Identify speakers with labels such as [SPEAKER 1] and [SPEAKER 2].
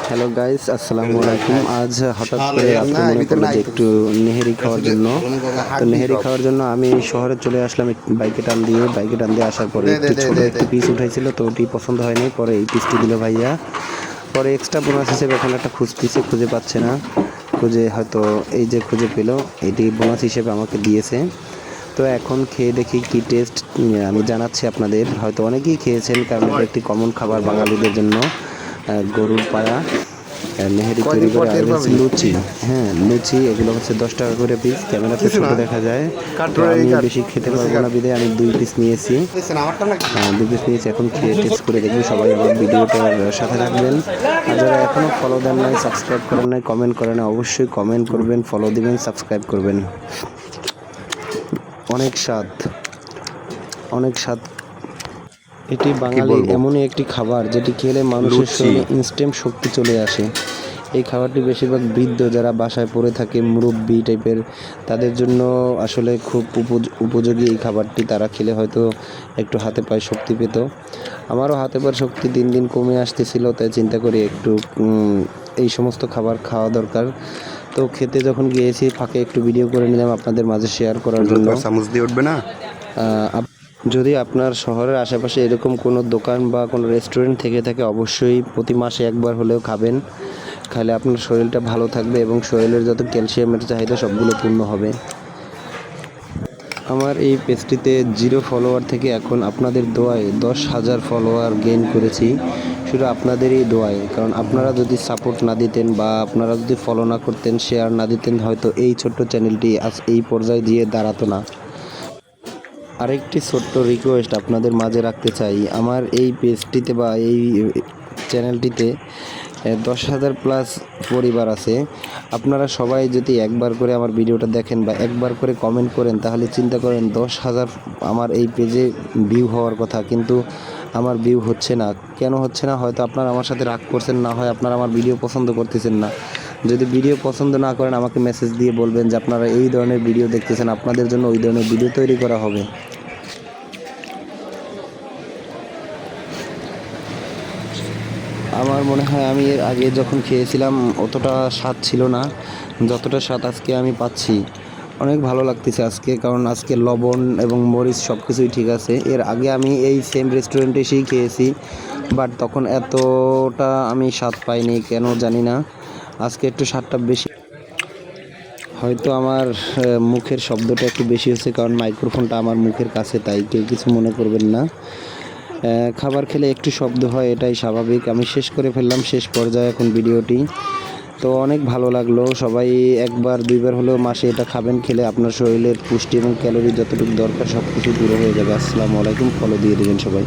[SPEAKER 1] Hello guys, আসসালামু আলাইকুম। আজ হঠাৎ করে রাত্রে মনে পড়লো যে একটু নেহেরি খাওয়ার জন্য। তো নেহেরি খাওয়ার জন্য আমি শহরে চলে আসলাম বাইকে টান দিয়ে আসার পরে একটু ছোট একটি পিস উঠাইছিল, তো ওটি পছন্দ হয়নি। পরে এই পিসটি দিল ভাইয়া। পরে এক্সট্রা বোনাস হিসেবে এখন একটা খুঁজে পাচ্ছে না, হয়তো এই যে খুঁজে পেল, এটি বোনাস হিসেবে আমাকে দিয়েছে। তো এখন খেয়ে দেখি কি টেস্ট আমি জানাচ্ছি আপনাদের। হয়তো অনেকেই খেয়েছেন, কারণ এটা একটি কমন খাবার বাঙালিদের জন্য। গরুর পায়া নেহেরি তৈরি করে, আর হচ্ছে লুচি। হ্যাঁ, লুচি এগুলো হচ্ছে 10 টাকা করে পিস। ক্যামেরাতে ছোটো দেখা যায়, তো আমি বেশি খেতে পারবো না বিধায় আমি 2 পিস নিয়েছি। 2 পিস নিয়েছি, এখন খেয়ে টেস্ট করে দেখবো। সবাই আমার ভিডিওটার সাথে থাকবেন। আর যারা এখনও ফলো দেন নাই, সাবস্ক্রাইব করেন নাই, কমেন্ট করেন নাই, অবশ্যই কমেন্ট করবেন, ফলো দিবেন, সাবস্ক্রাইব করবেন। অনেক স্বাদ। এটি বাঙালির এমনই একটি খাবার যেটি খেলে মানুষের শরীরে ইনস্ট্যান্ট শক্তি চলে আসে। এই খাবারটি বেশিরভাগ বৃদ্ধ যারা বাসায় পড়ে থাকে, মুরব্বি টাইপের, তাদের জন্য আসলে খুব উপযোগী এই খাবারটি। তারা খেলে হয়তো একটু হাতে পায়ে শক্তি পেত। আমারও হাতে পায়ে শক্তি দিন দিন কমে আসতেছিল, তাই চিন্তা করি একটু এই সমস্ত খাবার খাওয়া দরকার। তো খেতে যখন গিয়েছি, ফাঁকে একটু ভিডিও করে নিলাম আপনাদের মাঝে শেয়ার করার জন্য।
[SPEAKER 2] চামচ দিয়ে উঠবে না।
[SPEAKER 1] যদি আপনার শহরের আশেপাশে এরকম কোনো দোকান বা কোনো রেস্টুরেন্ট থেকে থাকে, অবশ্যই প্রতি মাসে একবার হলেও খাবেন। খাইলে আপনার শরীরটা ভালো থাকবে এবং শরীরের যত ক্যালসিয়ামের চাহিদা সবগুলো পূর্ণ হবে। আমার এই পেজটিতে 0 ফলোয়ার থেকে এখন আপনাদের দোয়ায় 10,000 ফলোয়ার গেইন করেছি, শুধু আপনাদেরই দোয়ায়। কারণ আপনারা যদি সাপোর্ট না দিতেন বা আপনারা যদি ফলো না করতেন, শেয়ার না দিতেন, হয়তো এই ছোট্ট চ্যানেলটি আজ এই পর্যায়ে গিয়ে দাঁড়াতো না। আরেকটি ছোট্ট রিকোয়েস্ট আপনাদের মাঝে রাখতে চাই। আমার এই পেজটিতে বা এই চ্যানেলটিতে 10,000 প্লাস পরিবার আছে। আপনারা সবাই যদি একবার করে আমার ভিডিওটা দেখেন বা একবার করে কমেন্ট করেন, তাহলে চিন্তা করেন 10,000 আমার এই পেজে ভিউ হওয়ার কথা, কিন্তু আমার ভিউ হচ্ছে না। কেন হচ্ছে না? হয়তো আপনারা আমার সাথে রাগ করছেন, না হয় আপনারা আমার ভিডিও পছন্দ করতেছেন না। যদি ভিডিও পছন্দ না করেন, আমাকে মেসেজ দিয়ে বলবেন যে আপনারা এই ধরনের ভিডিও দেখতেছেন, আপনাদের জন্য ওই ধরনের ভিডিও তৈরি করা হবে। আমার মনে হয় আমি এর আগে যখন খেয়েছিলাম অতটা স্বাদ ছিল না, যতটা স্বাদ আজকে আমি পাচ্ছি। অনেক ভালো লাগতেছে আজকে, কারণ আজকে লবণ এবং মরিচ সব কিছুই ঠিক আছে। এর আগে আমি এই সেম রেস্টুরেন্টে এসেই খেয়েছি, বাট তখন এতটা আমি স্বাদ পাইনি, কেন জানি না। আজকে একটু স্বাদটা বেশি। হয়তো আমার মুখের শব্দটা একটু বেশি হচ্ছে, কারণ মাইক্রোফোনটা আমার মুখের কাছে, তাই কেউ কিছু মনে করবেন না। খাবার খেলে একটু শব্দ হয়, এটাই স্বাভাবিক। আমি শেষ করে ফেললাম, শেষ পর্যায়ে এখন ভিডিওটি। তো অনেক ভালো লাগলো। সবাই একবার 2বার হলেও মাসে এটা খাবেন। খেলে আপনার শরীরের পুষ্টি এবং ক্যালোরি যতটুকু দরকার সব কিছু পুরো হয়ে যাবে। আসসালামু আলাইকুম। ফলো দিয়ে দেবেন সবাই।